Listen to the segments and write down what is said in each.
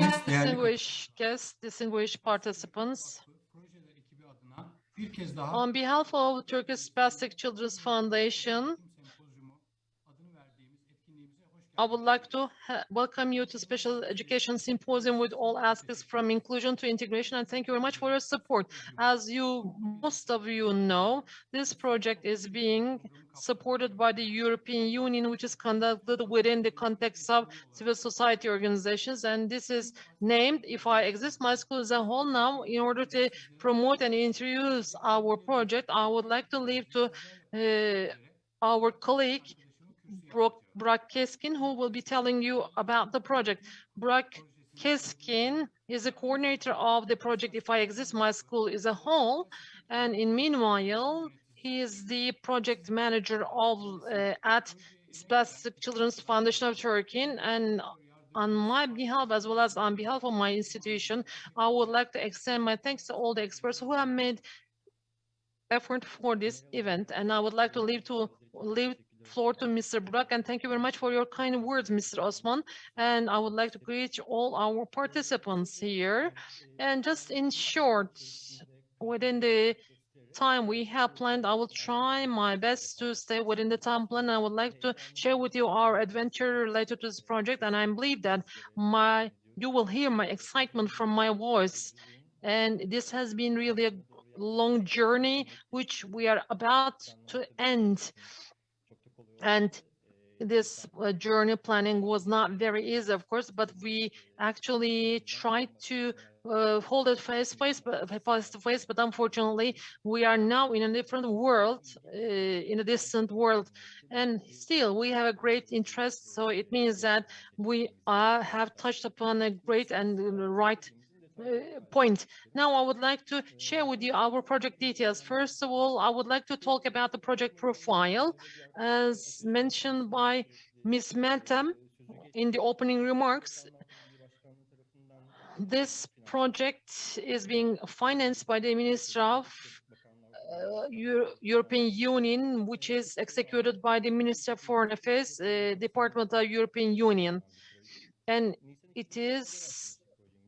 Distinguished guests, distinguished participants, on behalf of Turkish Spastic Children's Foundation, I would like to welcome you to Special Education Symposium with all aspects from inclusion to integration, and thank you very much for your support. As most of you know, this project is being supported by the European Union, which is conducted within the context of civil society organizations, and this is named If I Exist, My School as a Whole. Now, in order to promote and introduce our project, I would like to leave to our colleague, Burak Keskin, who will be telling you about the project. Burak Keskin is the coordinator of the project If I Exist, My School is a Whole, and in meanwhile, he is the project manager of at Spastic Children's Foundation of Turkey, and on my behalf, as well as on behalf of my institution, I would like to extend my thanks to all the experts who have made effort for this event, and I would like to leave floor to Mr. Burak, and thank you very much for your kind words, Mr. Osman. And I would like to greet all our participants here. And just in short, within the time we have planned, I will try my best to stay within the time plan. I would like to share with you our adventure related to this project, and I believe that you will hear my excitement from my voice. And this has been really a long journey, which we are about to end. And this journey planning was not very easy, of course, but we actually tried to hold it face to face, but unfortunately, we are now in a different world, in a distant world, and still we have a great interest. So it means that we have touched upon a great and right point. Now, I would like to share with you our project details. First of all, I would like to talk about the project profile, as mentioned by Ms. Meltem in the opening remarks. This project is being financed by the Ministry of European Union, which is executed by the Ministry of Foreign Affairs, Department of European Union, and it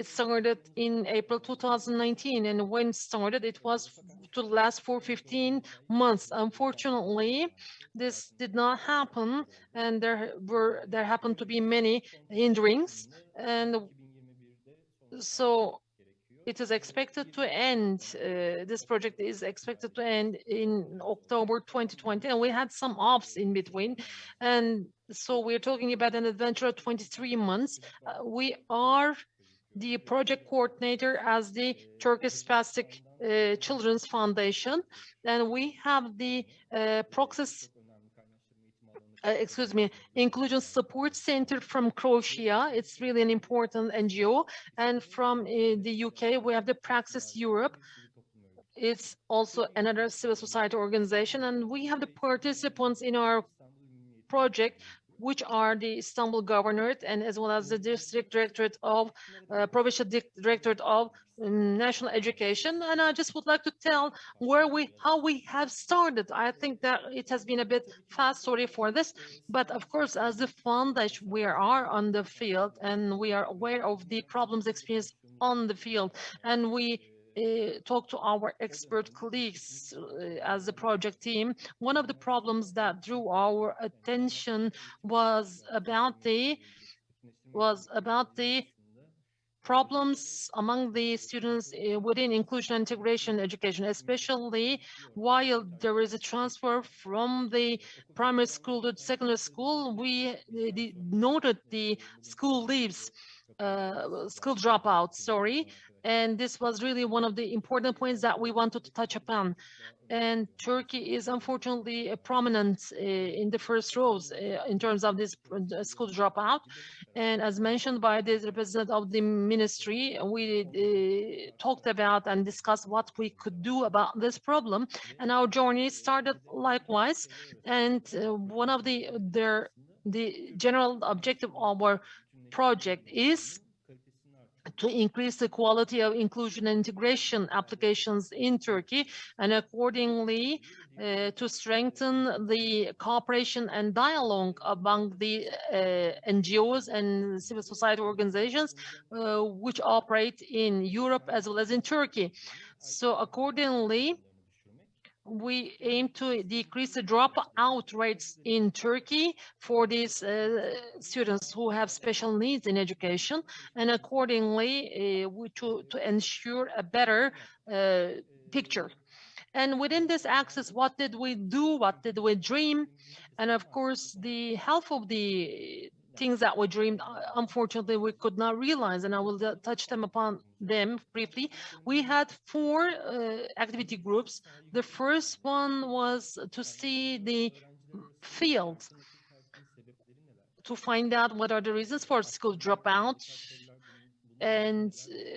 started in April 2019, and when started, it was to last for 15 months. Unfortunately, this did not happen, and there happened to be many hindrance, and so it is expected to end. This project is expected to end in October 2020, and we had some ops in between, and so we're talking about an adventure of 23 months. We are the project coordinator as the Turkish Spastic Children's Foundation, and we have the Inclusion Support Center from Croatia. It's really an important NGO. And from the UK, we have the Praxis Europe. It's also another civil society organization. And we have the participants in our project, which are the Istanbul Governorate, and as well as the District Directorate of Provincial Directorate of National Education. And I just would like to tell how we have started. I think that it has been a bit fast, sorry for this, but of course, as the foundation, we are on the field and we are aware of the problems experienced on the field, and we talk to our expert colleagues as the project team. One of the problems that drew our attention was about the problems among the students within inclusion and integration education, especially while there is a transfer from the primary school to secondary school. We noted the school dropouts, sorry, and this was really one of the important points that we wanted to touch upon. And Turkey is unfortunately prominent in the first rows in terms of this school dropout. And as mentioned by the representative of the ministry, we talked about and discussed what we could do about this problem. And our journey started likewise. And one of the general objective of our project is to increase the quality of inclusion and integration applications in Turkey, and accordingly to strengthen the cooperation and dialogue among the NGOs and civil society organizations which operate in Europe as well as in Turkey. So accordingly, we aim to decrease the dropout rates in Turkey for these students who have special needs in education, and accordingly to ensure a better picture. And within this axis, what did we do? What did we dream? And of course, the half of the things that we dreamed, unfortunately, we could not realize, and I will touch upon them briefly. We had 4 activity groups. The first one was to see the field, to find out what are the reasons for school dropout, and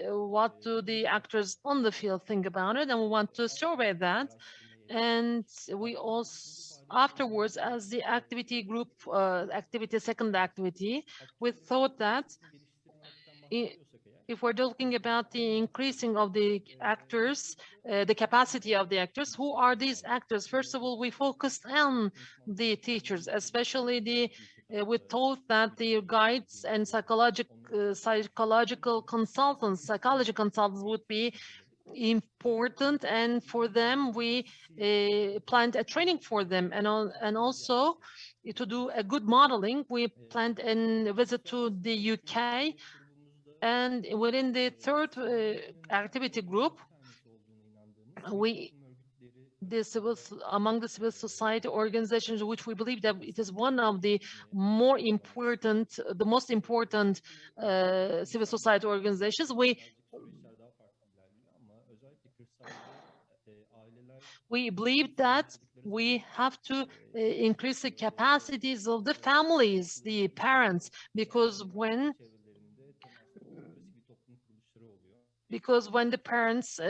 what do the actors on the field think about it, and we want to survey that. And we also, afterwards, as the activity group, second activity, we thought that if we're talking about the increasing of the actors, the capacity of the actors, who are these actors? First of all, we focused on the teachers, especially we thought that the guides and psychological consultants, psychology consultants would be important, and for them we planned a training for them, and also to do a good modeling. We planned a visit to the UK, and within the third activity group, among the civil society organizations, which we believe that it is one of the most important civil society organizations, we believe that we have to increase the capacities of the families, the parents, because when the parents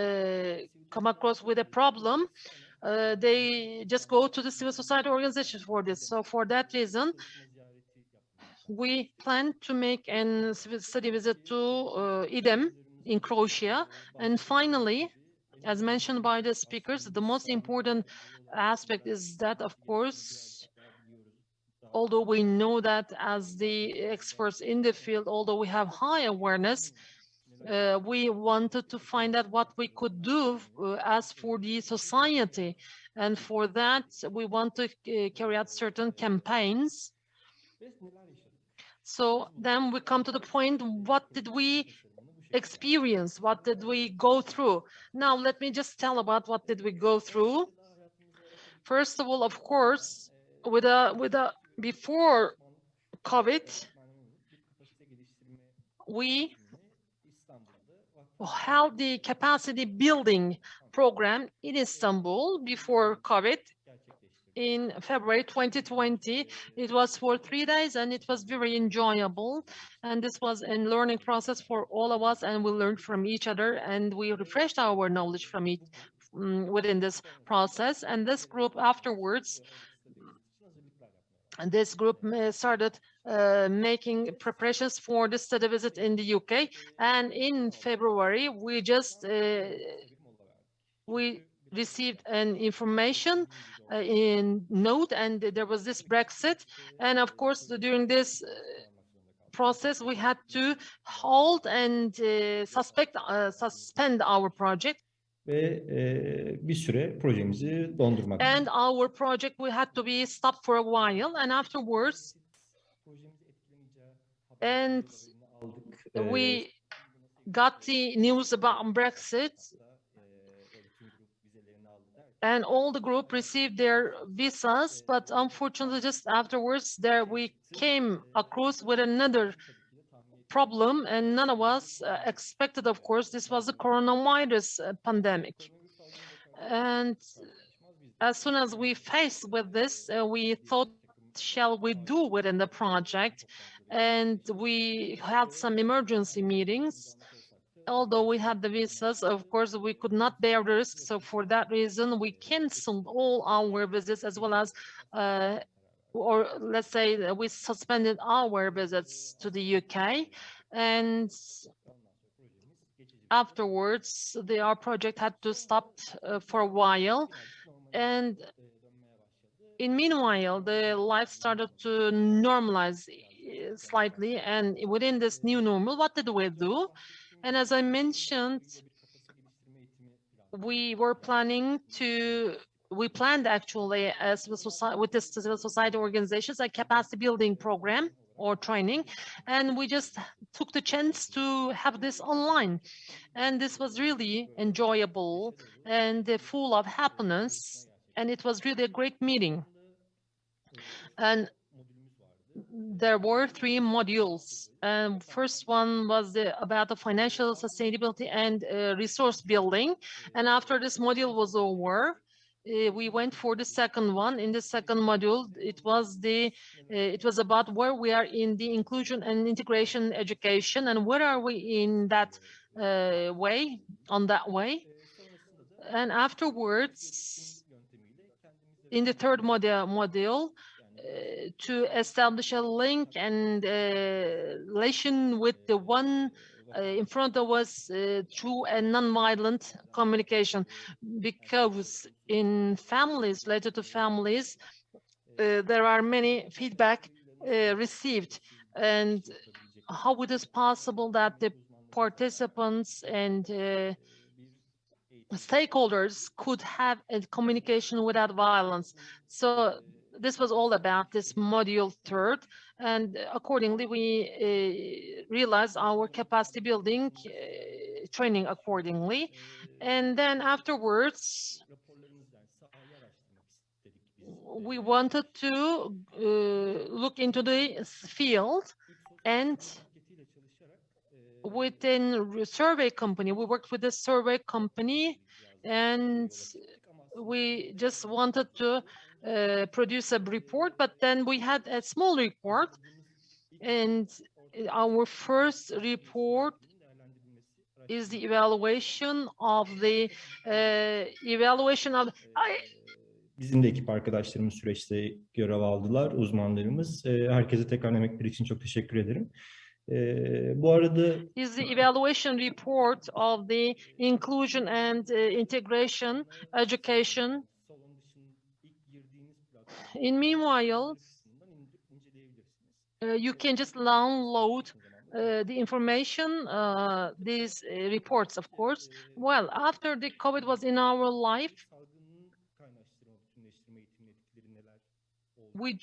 come across with a problem, they just go to the civil society organizations for this. So for that reason, we plan to make a study visit to IDEM in Croatia. And finally, as mentioned by the speakers, the most important aspect is that, of course, although we know that as the experts in the field, although we have high awareness, we wanted to find out what we could do as for the society. And for that, we want to carry out certain campaigns. So then we come to the point, what did we experience? What did we go through? Now, let me just tell about what did we go through. First of all, of course, before COVID, we held the capacity building program in Istanbul before COVID in February 2020. It was for 3 days, and it was very enjoyable. And this was a learning process for all of us, and we learned from each other, and we refreshed our knowledge from within this process. And this group afterwards, started making preparations for the study visit in the UK. And in February, we received an information in note, and there was this Brexit. And of course, during this process, we had to hold and suspend our project. Bir süre projemizi dondurmak. And our project we had to be stopped for a while, and afterwards, and we got the news about Brexit, and all the group received their visas, but unfortunately, just afterwards, we came across with another problem, and none of us expected, of course. This was the coronavirus pandemic. And as soon as we faced with this, we thought, shall we do within the project? And we had some emergency meetings. Although we had the visas, of course, we could not bear the risk. So for that reason, we canceled all our visits, as well as, or let's say we suspended our visits to the UK. And afterwards, our project had to stop for a while. And in meanwhile, the life started to normalize slightly. And within this new normal, what did we do? And as I mentioned, we planned actually as with the civil society organizations a capacity building program or training, and we just took the chance to have this online. And this was really enjoyable and full of happiness, and it was really a great meeting. And there were 3 modules. First one was about the financial sustainability and resource building. And after this module was over, we went for the second one. In the second module, it was about where we are in the inclusion and integration education, and where are we in that way, on that way. And afterwards, in the third module, to establish a link and relation with the one in front of us through a non-violent communication, because in families, related to families, there are many feedback received. And how it is possible that the participants and stakeholders could have a communication without violence. So this was all about this module third, and accordingly we realized our capacity building training accordingly. And then afterwards we wanted to look into the field, and within survey company, we worked with a survey company, and we just wanted to produce a report, but then we had a small report, and our first report is the evaluation of the Bizim de ekip arkadaşlarımız süreçte görev aldılar, uzmanlarımız. Herkese tekrar emekleri için çok teşekkür ederim. Bu arada is the evaluation report of the inclusion and integration education. In meanwhile, you can just download the information, these reports, of course. Well, after the COVID was in our life, we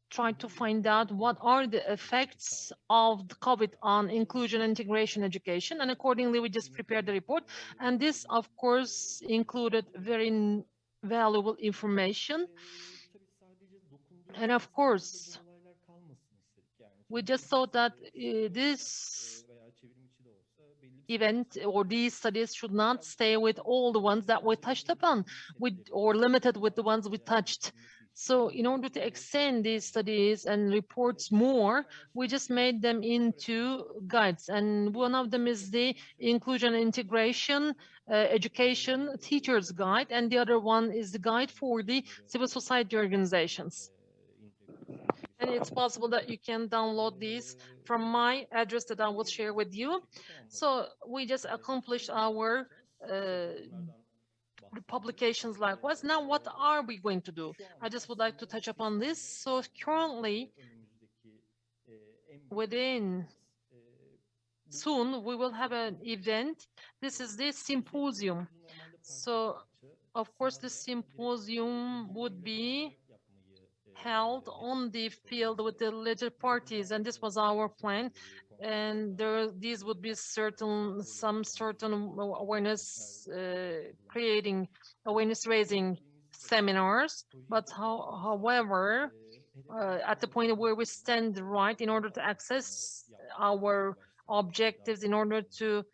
tried to find out what are the effects of the COVID on inclusion and integration education. And accordingly, we just prepared the report. And this, of course, included very valuable information. And of course, we just thought that this event or these studies should not stay with all the ones that we touched upon, or limited with the ones we touched. So in order to extend these studies and reports more, we just made them into guides. And one of them is the inclusion and integration education teacher's guide. And the other one is the guide for the civil society organizations. And it's possible that you can download these from my address that I will share with you. So we just accomplished our publications likewise. Now, what are we going to do? I just would like to touch upon this. So currently, soon, we will have an event. This is the symposium. So, of course, the symposium would be held on the field with the related parties, and this was our plan. And these would be some certain awareness awareness raising seminars. But however, at the point where we stand right in order to access our objectives, in order to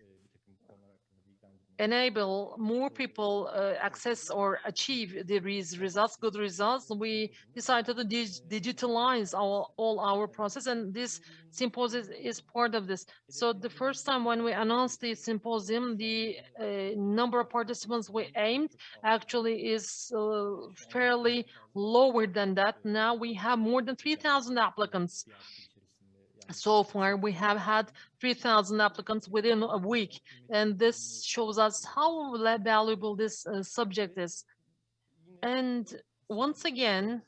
enable more people access or achieve the results, good results, we decided to digitalize all our process, and this symposium is part of this. So the first time when we announced the symposium, the number of participants we aimed actually is fairly lower than that. Now we have more than 3,000 applicants. So far, we have had 3,000 applicants within a week, and this shows us how valuable this subject is. And once again,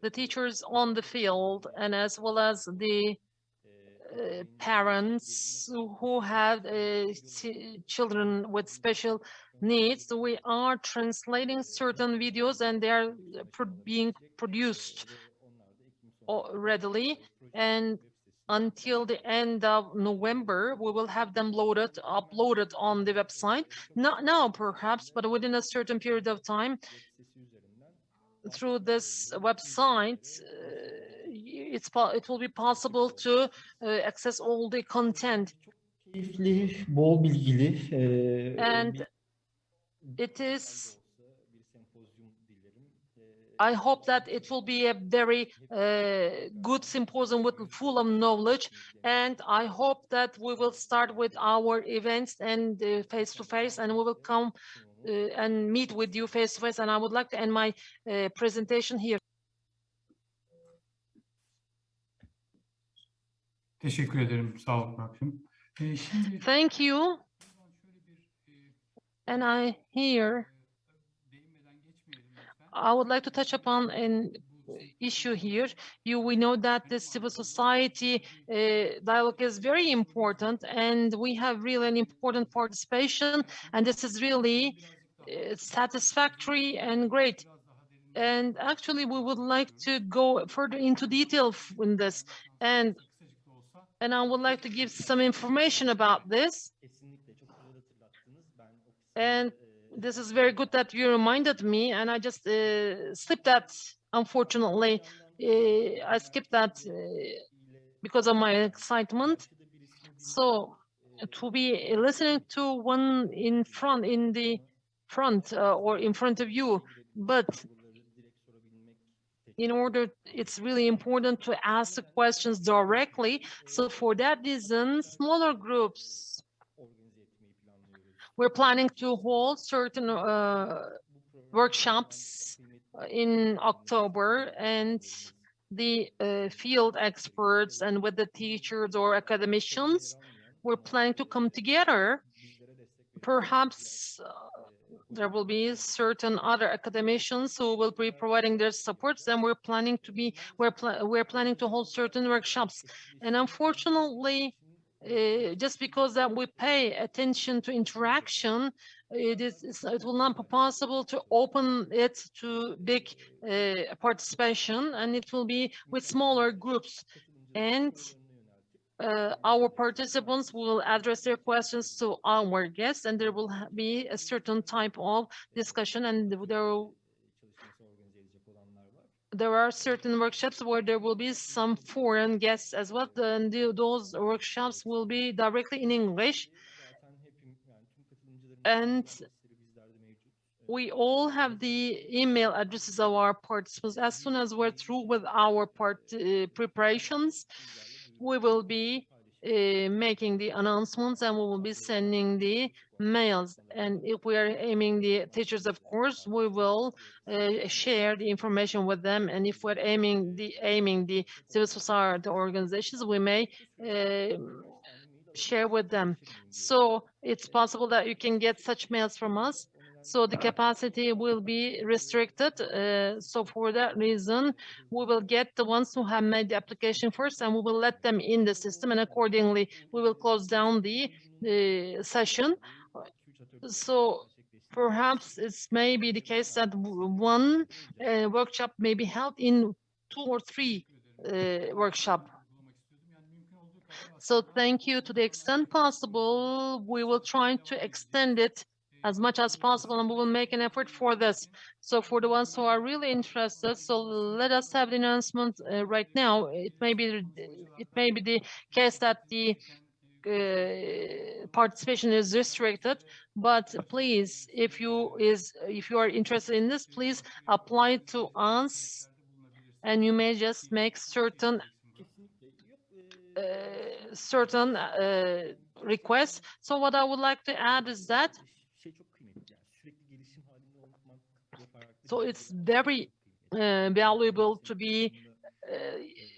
the teachers on the field, and as well as the parents who have children with special needs, we are translating certain videos, and they are being produced readily, and until the end of November, we will have them uploaded on the website. Not now, perhaps, but within a certain period of time, through this website, it will be possible to access all the content. Keyifli, bol bilgili And it is, I hope that it will be a very good symposium full of knowledge, and I hope that we will start with our events and face-to-face, and we will come and meet with you face-to-face, and I would like to end my presentation here. Teşekkür ederim. Sağ ol Burak'cığım. Thank you. And I would like to touch upon an issue here. We know that the civil society dialogue is very important, and we have really an important participation, and this is really satisfactory and great. And actually, we would like to go further into detail in this, and I would like to give some information about this. And this is very good that you reminded me, and I just slipped that, unfortunately. I skipped that because of my excitement. So to be listening to one in the front or in front of you, but in order, it's really important to ask the questions directly. So for that reason, smaller groups, we're planning to hold certain workshops in October, and the field experts and with the teachers or academicians, we're planning to come together. Perhaps there will be certain other academicians who will be providing their supports, and we're planning to hold certain workshops. And unfortunately, just because that we pay attention to interaction, it will not be possible to open it to big participation, and it will be with smaller groups. And our participants will address their questions to our guests, and there will be a certain type of discussion, and there are certain workshops where there will be some foreign guests as well, and those workshops will be directly in English. And we all have the email addresses of our participants. As soon as we're through with our preparations, we will be making the announcements, and we will be sending the mails. And if we are aiming the teachers, of course, we will share the information with them. And if we're aiming the civil society organizations, we may share with them. So it's possible that you can get such mails from us. So the capacity will be restricted. So for that reason, we will get the ones who have made the application first, and we will let them in the system, and accordingly, we will close down the session. So perhaps it's maybe the case that one workshop may be held in 2 or 3 workshops. So thank you. To the extent possible, we will try to extend it as much as possible, and we will make an effort for this. So for the ones who are really interested, so let us have the announcement right now. It may be the case that the participation is restricted, but please, if you are interested in this, please apply to us, and you may just make certain requests. So what I would like to add is that so it's very valuable to be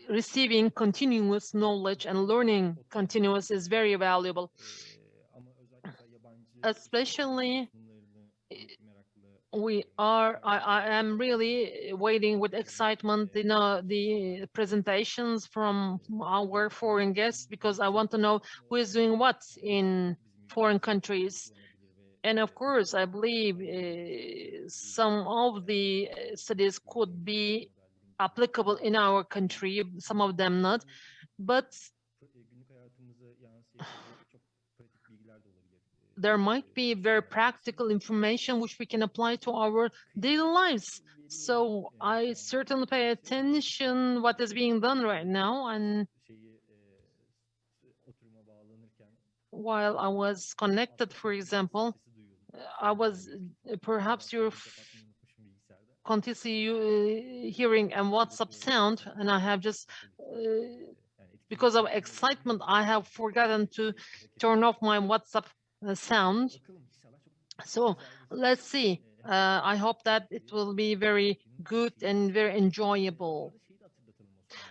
receiving continuous knowledge and learning continuous is very valuable. Especially, I am really waiting with excitement, the presentations from our foreign guests, because I want to know who is doing what in foreign countries. And of course, I believe some of the studies could be applicable in our country, some of them not. But there might be very practical information which we can apply to our daily lives. So I certainly pay attention what is being done right now. And while I was connected, for example, I was perhaps you're continuously hearing a WhatsApp sound, and I have just because of excitement, I have forgotten to turn off my WhatsApp sound. So let's see. I hope that it will be very good and very enjoyable.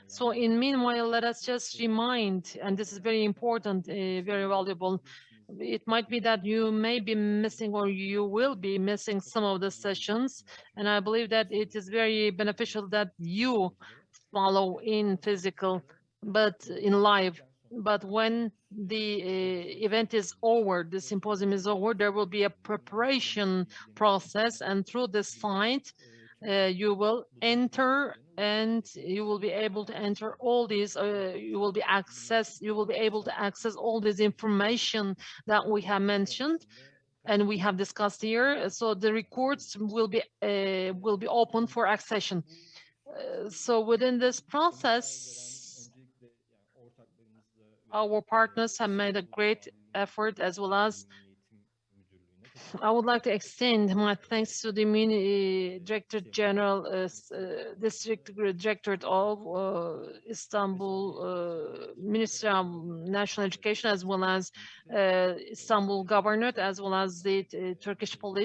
So in meanwhile, let us just remind, and this is very important, very valuable. It might be that you may be missing or you will be missing some of the sessions. And I believe that it is very beneficial that you follow in physical, but in live. But when the event is over, the symposium is over, there will be a preparation process. And through this site, you will enter and you will be able to enter all these, you will be able to access all this information that we have mentioned and we have discussed here. So the records will be open for accession. So within this process, our partners have made a great effort, as well as I would like to extend my thanks to the Director General, District Directorate of Istanbul Ministry of National Education, as well as Istanbul Governorate, as well as the Turkish Police